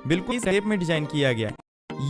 बिल्कुल शेप में डिजाइन किया गया है।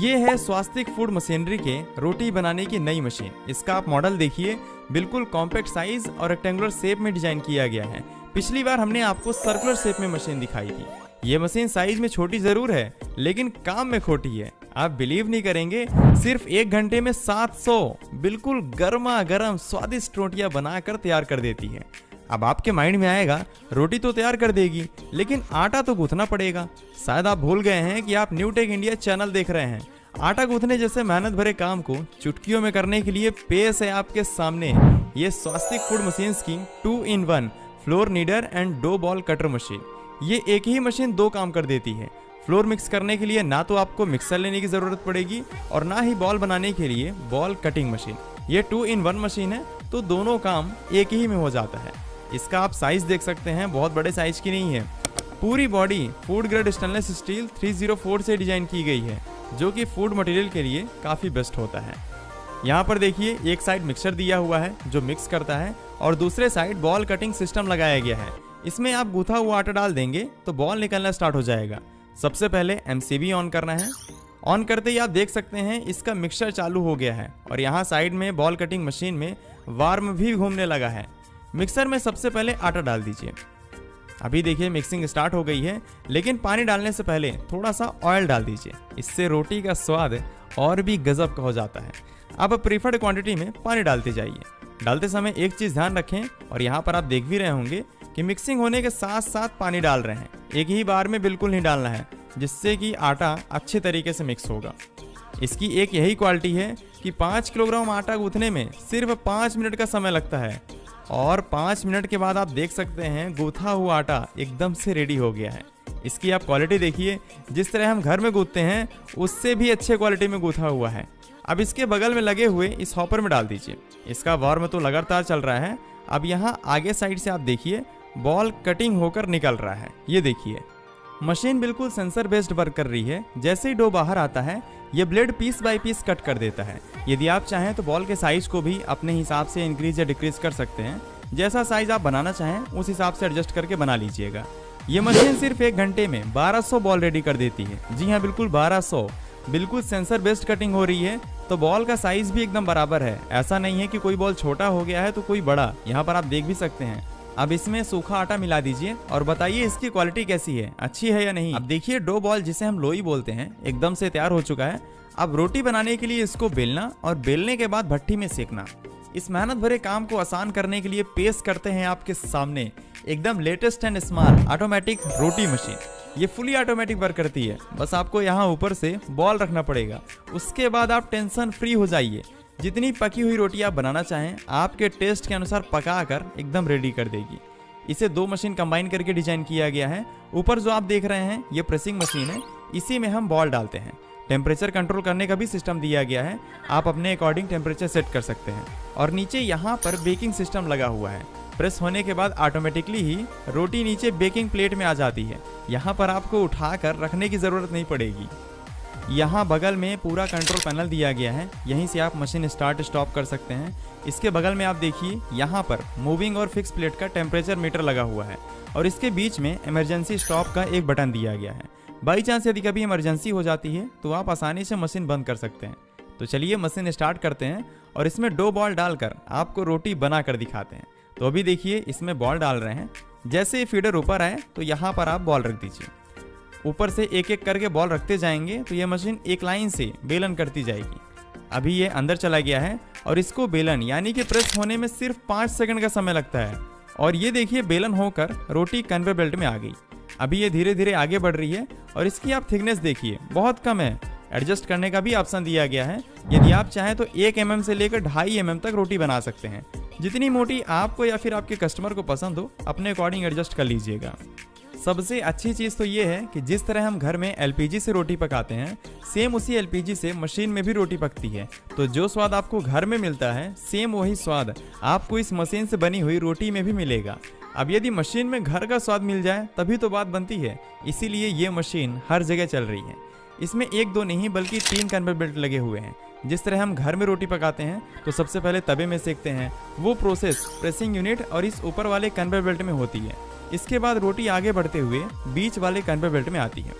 ये है स्वास्तिक फूड मशीनरी के रोटी बनाने की नई मशीन। इसका आप मॉडल देखिए, बिल्कुल कॉम्पैक्ट साइज और रेक्टेंगुलर शेप में डिजाइन किया गया है। पिछली बार हमने आपको सर्कुलर शेप में मशीन दिखाई थी। ये मशीन साइज में छोटी जरूर है, लेकिन काम में खोटी है। आप बिलीव नहीं करेंगे, सिर्फ 1 घंटे में 700 बिल्कुल गर्मा गर्म स्वादिष्ट रोटियां बनाकर तैयार कर देती है। अब आपके माइंड में आएगा, रोटी तो तैयार कर देगी, लेकिन आटा तो गूंथना पड़ेगा। शायद आप भूल गए हैं कि आप न्यू टेक इंडिया चैनल देख रहे हैं। आटा गूंथने जैसे मेहनत भरे काम को चुटकियों में करने के लिए पेश है आपके सामने ये स्वास्तिक फूड मशीन्स की 2-in-1 flour kneader and dough ball cutter machine. ये एक ही मशीन 2 काम कर देती है। फ्लोर मिक्स करने के लिए ना तो आपको मिक्सर लेने की जरूरत पड़ेगी और ना ही बॉल बनाने के लिए बॉल कटिंग मशीन। ये 2-in-1 मशीन है, तो दोनों काम एक ही में हो जाता है। इसका आप साइज देख सकते हैं, बहुत बड़े साइज की नहीं है। पूरी body food grade stainless steel 304 से डिजाइन की गई है, जो कि फूड मटेरियल के लिए काफी बेस्ट होता है। यहाँ पर देखिए, एक साइड मिक्सर दिया हुआ है जो मिक्स करता है और दूसरे साइड बॉल कटिंग सिस्टम लगाया गया है। इसमें आप गूथा हुआ आटा डाल देंगे तो बॉल निकलना स्टार्ट हो जाएगा। सबसे पहले MCB ऑन करना है। ऑन करते ही आप देख सकते हैं इसका मिक्सर चालू हो गया है और यहाँ साइड में बॉल कटिंग मशीन में वार्म भी घूमने लगा है। मिक्सर में सबसे पहले आटा डाल दीजिए। अभी देखिए मिक्सिंग स्टार्ट हो गई है, लेकिन पानी डालने से पहले थोड़ा सा ऑयल डाल दीजिए। इससे रोटी का स्वाद और भी गजब का हो जाता है। अब प्रीफर्ड क्वांटिटी में पानी डालते जाइए। डालते समय एक चीज़ ध्यान रखें, और यहाँ पर आप देख भी रहे होंगे कि मिक्सिंग होने के साथ साथ पानी डाल रहे हैं। एक ही बार में बिल्कुल नहीं डालना है, जिससे कि आटा अच्छे तरीके से मिक्स होगा। इसकी एक यही क्वालिटी है कि 5 किलोग्राम आटा गूंथने में सिर्फ 5 मिनट का समय लगता है, और 5 मिनट के बाद आप देख सकते हैं गूथा हुआ आटा एकदम से रेडी हो गया है। इसकी आप क्वालिटी देखिए, जिस तरह हम घर में गूंथते हैं उससे भी अच्छे क्वालिटी में गूथा हुआ है। अब इसके बगल में लगे हुए इस हॉपर में डाल दीजिए। इसका वार्म तो लगातार चल रहा है। अब यहाँ आगे साइड से आप देखिए बॉल कटिंग होकर निकल रहा है। ये देखिए मशीन बिल्कुल सेंसर बेस्ड वर्क कर रही है। जैसे ही डो बाहर आता है, ये blade piece by piece cut कर देता है। यदि आप चाहें तो बॉल के साइज को भी अपने हिसाब से इंक्रीज या डिक्रीज कर सकते हैं। जैसा साइज आप बनाना चाहें उस हिसाब से एडजस्ट करके बना लीजिएगा। ये मशीन सिर्फ 1 घंटे में 1200 बॉल रेडी कर देती है। जी हाँ, बिल्कुल 1200। बिल्कुल सेंसर बेस्ड कटिंग हो रही है, तो बॉल का साइज भी एकदम बराबर है। ऐसा नहीं है कि कोई बॉल छोटा हो गया है तो कोई बड़ा। यहाँ पर आप देख भी सकते हैं। अब इसमें सूखा आटा मिला दीजिए और बताइए इसकी क्वालिटी कैसी है, अच्छी है या नहीं। अब देखिए डो बॉल, जिसे हम लोई बोलते हैं, एकदम से तैयार हो चुका है। अब रोटी बनाने के लिए इसको बेलना और बेलने के बाद भट्टी में सेकना। इस मेहनत भरे काम को आसान करने के लिए पेश करते हैं आपके सामने एकदम latest and smart automatic roti machine. ये फुली ऑटोमेटिक वर्क करती है। बस आपको यहाँ ऊपर से बॉल रखना पड़ेगा। उसके बाद आप टेंशन फ्री हो जाइए। जितनी पकी हुई रोटी आप बनाना चाहें, आपके टेस्ट के अनुसार पका कर एकदम रेडी कर देगी। इसे 2 मशीन कंबाइन करके डिजाइन किया गया है। ऊपर जो आप देख रहे हैं ये प्रेसिंग मशीन है, इसी में हम बॉल डालते हैं। टेम्परेचर कंट्रोल करने का भी सिस्टम दिया गया है। आप अपने अकॉर्डिंग टेम्परेचर सेट कर सकते हैं। और नीचे यहाँ पर बेकिंग सिस्टम लगा हुआ है। प्रेस होने के बाद ऑटोमेटिकली ही रोटी नीचे बेकिंग प्लेट में आ जाती है। यहाँ पर आपको उठाकर रखने की ज़रूरत नहीं पड़ेगी। यहाँ बगल में पूरा कंट्रोल पैनल दिया गया है। यहीं से आप मशीन स्टार्ट स्टॉप कर सकते हैं। इसके बगल में आप देखिए यहाँ पर मूविंग और फिक्स प्लेट का टेम्परेचर मीटर लगा हुआ है, और इसके बीच में इमरजेंसी स्टॉप का एक बटन दिया गया है। बाई चांस यदि कभी इमरजेंसी हो जाती है तो आप आसानी से मशीन बंद कर सकते हैं। तो चलिए मशीन स्टार्ट करते हैं और इसमें डो बॉल डालकर आपको रोटी बना कर दिखाते हैं। तो अभी देखिए इसमें बॉल डाल रहे हैं। जैसे फीडर ऊपर आए तो यहाँ पर आप बॉल रख दीजिए। ऊपर से एक एक करके बॉल रखते जाएंगे तो ये मशीन एक लाइन से बेलन करती जाएगी। अभी ये अंदर चला गया है और इसको बेलन यानी कि प्रेस होने में सिर्फ 5 सेकंड का समय लगता है। और ये देखिए बेलन होकर रोटी कन्वेयर बेल्ट में आ गई। अभी ये धीरे धीरे आगे बढ़ रही है और इसकी आप थिकनेस देखिए, बहुत कम है। एडजस्ट करने का भी ऑप्शन दिया गया है। यदि आप चाहें तो 1 mm से लेकर 2.5 mm तक रोटी बना सकते हैं। जितनी मोटी आपको या फिर आपके कस्टमर को पसंद हो, अपने अकॉर्डिंग एडजस्ट कर लीजिएगा। सबसे अच्छी चीज़ तो ये है कि जिस तरह हम घर में LPG से रोटी पकाते हैं, सेम उसी LPG से मशीन में भी रोटी पकती है। तो जो स्वाद आपको घर में मिलता है, सेम वही स्वाद आपको इस मशीन से बनी हुई रोटी में भी मिलेगा। अब यदि मशीन में घर का स्वाद मिल जाए तभी तो बात बनती है। इसीलिए ये मशीन हर जगह चल रही है। इसमें 1-2 नहीं बल्कि 3 कन्वेयर बेल्ट लगे हुए हैं। जिस तरह हम घर में रोटी पकाते हैं तो सबसे पहले तवे में सेकते हैं, वो प्रोसेस प्रेसिंग यूनिट और इस ऊपर वाले कन्वेयर बेल्ट में होती है। इसके बाद रोटी आगे बढ़ते हुए बीच वाले कन्वेयर बेल्ट में आती है।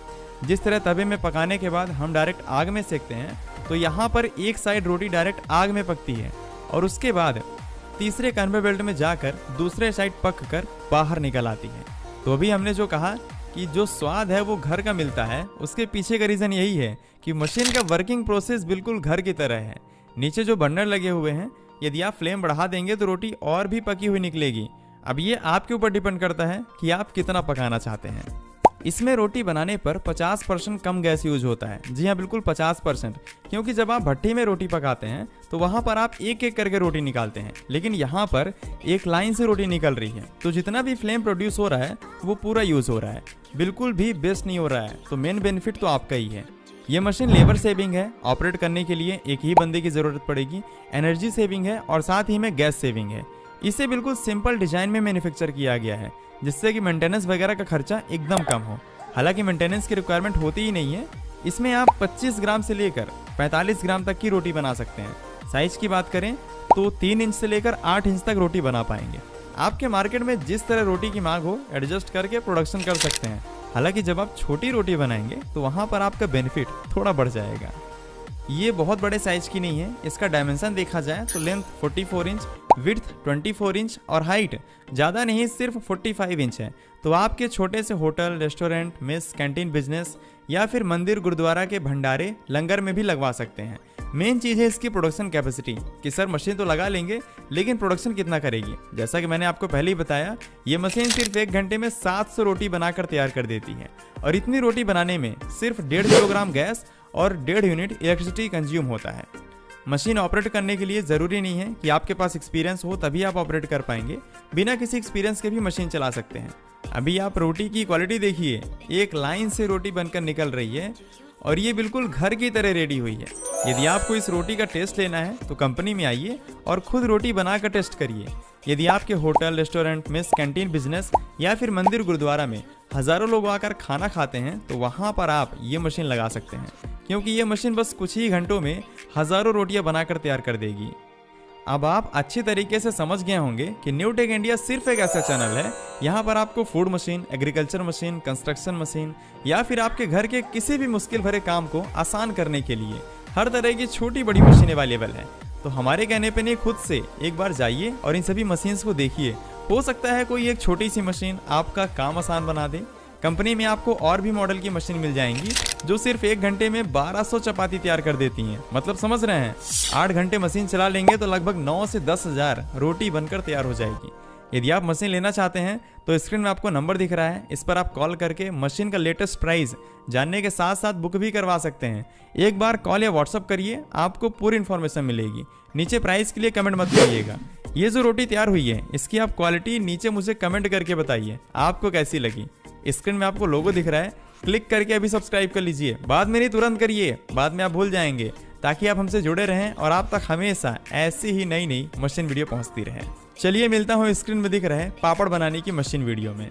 जिस तरह तवे में पकाने के बाद हम डायरेक्ट आग में सेकते हैं, तो यहाँ पर एक साइड रोटी डायरेक्ट आग में पकती है और उसके बाद तीसरे कन्वेयर बेल्ट में जाकर दूसरे साइड पक कर बाहर निकल आती है। तो अभी हमने जो कहा कि जो स्वाद है वो घर का मिलता है, उसके पीछे का रीज़न यही है कि मशीन का वर्किंग प्रोसेस बिल्कुल घर की तरह है। नीचे जो बर्नर लगे हुए हैं, यदि आप फ्लेम बढ़ा देंगे तो रोटी और भी पकी हुई निकलेगी। अब ये आपके ऊपर डिपेंड करता है कि आप कितना पकाना चाहते हैं। इसमें रोटी बनाने पर 50% कम गैस यूज होता है। जी हाँ, बिल्कुल 50%, क्योंकि जब आप भट्टी में रोटी पकाते हैं तो वहाँ पर आप एक एक करके रोटी निकालते हैं, लेकिन यहाँ पर एक लाइन से रोटी निकल रही है, तो जितना भी फ्लेम प्रोड्यूस हो रहा है वो पूरा यूज हो रहा है, बिल्कुल भी वेस्ट नहीं हो रहा है। तो मेन बेनिफिट तो आपका ही है। ये मशीन लेबर सेविंग है, ऑपरेट करने के लिए एक ही बंदे की ज़रूरत पड़ेगी, एनर्जी सेविंग है और साथ ही में गैस सेविंग है। इसे बिल्कुल सिंपल डिजाइन में मैन्युफैक्चर किया गया है, जिससे कि मेंटेनेंस वगैरह का खर्चा एकदम कम हो। हालांकि मेंटेनेंस की रिक्वायरमेंट होती ही नहीं है। इसमें आप 25 ग्राम से लेकर 45 ग्राम तक की रोटी बना सकते हैं। साइज की बात करें तो 3 इंच से लेकर 8 इंच तक रोटी बना पाएंगे। आपके मार्केट में जिस तरह रोटी की मांग हो, एडजस्ट करके प्रोडक्शन कर सकते हैं। हालांकि जब आप छोटी रोटी बनाएंगे तो वहाँ पर आपका बेनिफिट थोड़ा बढ़ जाएगा। ये बहुत बड़े साइज की नहीं है। इसका डायमेंशन देखा जाए तो लेंथ 44 इंच, विड्थ 24 इंच और हाइट ज़्यादा नहीं, सिर्फ 45 इंच है। तो आपके छोटे से hotel, restaurant, mess, canteen business या फिर मंदिर, गुरुद्वारा के भंडारे, लंगर में भी लगवा सकते हैं। मेन चीज़ है इसकी प्रोडक्शन कैपेसिटी, कि सर मशीन तो लगा लेंगे लेकिन प्रोडक्शन कितना करेगी। जैसा कि मैंने आपको पहले ही बताया, ये मशीन सिर्फ 1 घंटे में 700 रोटी बनाकर तैयार कर देती है और इतनी रोटी बनाने में सिर्फ 1.5 किलोग्राम गैस और 1.5 यूनिट इलेक्ट्रिसिटी कंज्यूम होता है। मशीन ऑपरेट करने के लिए ज़रूरी नहीं है कि आपके पास एक्सपीरियंस हो तभी आप ऑपरेट कर पाएंगे। बिना किसी एक्सपीरियंस के भी मशीन चला सकते हैं। अभी आप रोटी की क्वालिटी देखिए, एक लाइन से रोटी बनकर निकल रही है और ये बिल्कुल घर की तरह रेडी हुई है। यदि आपको इस रोटी का टेस्ट लेना है तो कंपनी में आइए और खुद रोटी बनाकर टेस्ट करिए। यदि आपके hotel, restaurant, mess, canteen business या फिर मंदिर, गुरुद्वारा में हज़ारों लोग आकर खाना खाते हैं तो वहाँ पर आप ये मशीन लगा सकते हैं, क्योंकि ये मशीन बस कुछ ही घंटों में हज़ारों रोटियाँ बनाकर तैयार कर देगी। अब आप अच्छी तरीके से समझ गए होंगे कि न्यू टेक इंडिया सिर्फ एक ऐसा चैनल है, यहाँ पर आपको food machine, agriculture machine, construction machine या फिर आपके घर के किसी भी मुश्किल भरे काम को आसान करने के लिए हर तरह की छोटी बड़ी मशीन अवेलेबल है। तो हमारे कहने पे नहीं, खुद से एक बार जाइए और इन सभी मशीन्स को देखिए। हो सकता है कोई एक छोटी सी मशीन आपका काम आसान बना दे। कंपनी में आपको और भी मॉडल की मशीन मिल जाएंगी जो सिर्फ 1 घंटे में 1200 चपाती तैयार कर देती हैं। मतलब समझ रहे हैं, 8 घंटे मशीन चला लेंगे तो लगभग 9 से 10 हज़ार रोटी बनकर तैयार हो जाएगी। यदि आप मशीन लेना चाहते हैं तो स्क्रीन में आपको नंबर दिख रहा है, इस पर आप कॉल करके मशीन का लेटेस्ट प्राइस जानने के साथ साथ बुक भी करवा सकते हैं। एक बार कॉल या व्हाट्सअप करिए, आपको पूरी इन्फॉर्मेशन मिलेगी। नीचे प्राइस के लिए कमेंट मत करिएगा। ये जो रोटी तैयार हुई है इसकी आप क्वालिटी नीचे मुझे कमेंट करके बताइए आपको कैसी लगी। स्क्रीन में आपको लोगो दिख रहा है, क्लिक करके अभी सब्सक्राइब कर लीजिए। बाद में नहीं, तुरंत करिए, बाद में आप भूल जाएंगे, ताकि आप हमसे जुड़े रहें और आप तक हमेशा ऐसी ही नई नई मशीन वीडियो पहुंचती रहे। चलिए मिलता हूँ स्क्रीन में दिख रहे पापड़ बनाने की मशीन वीडियो में।